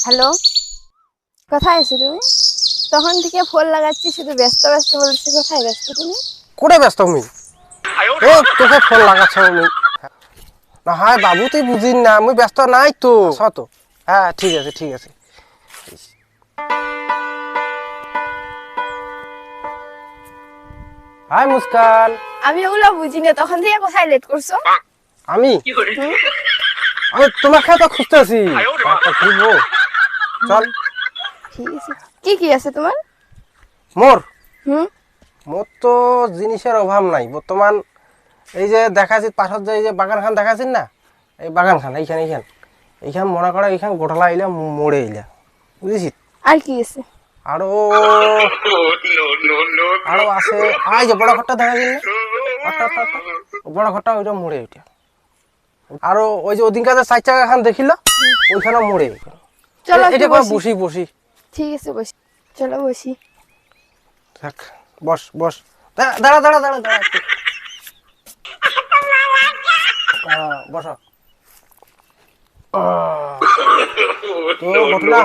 Hello, কোথায় আছো তুমি? তখন থেকে ফোন লাগাচ্ছি, শুধু ব্যস্ত ব্যস্ত বলছি। কোথায় ব্যস্ত তুমি? কোটে ব্যস্ত আমি এ তোকে ফোন লাগাচ্ছ আমি না হয় বাবু তুই বুঝিস না আমি ব্যস্ত নাই তো তো হ্যাঁ ঠিক আছে ঠিক আছে। হাই মুস্কান। আমি ওগুলো বুঝি না, তখন থেকে কোথায় লেট করছো? আমি হুম? আমি তোমাকে তো খুঁজতেছি একটা ঘুরবো চল। ঠিক আছে। কি কি আছে তোমার? মোর হুম। মোর তো জিনিসের অভাব নাই বর্তমান। এই যে দেখাচ্ছি পাশত যে এই যে বাগানখান দেখাচ্ছি না, এই বাগানখান এইখান মনে করে এইখান গোঠালা আইলা মোড়ে আইলা বুঝেছি। আর কি আছে? আরো আরো আছে আই যে বড় ঘরটা দেখাচ্ছি না, বড় ঘরটা ওইটা মোড়ে ওইটা। আরো ওই যে ওদিনকার যে চার চাকা খান দেখিল ওইখানে মোড়ে। চলো একটু এটা করে বসি। বসি বসি ঠিক আছে, বসি। চলো বসি। থাক বস বস দাঁড়া দাঁড়া দাঁড়া দাঁড়া দাঁড়া একটু। বস তো ঘটনা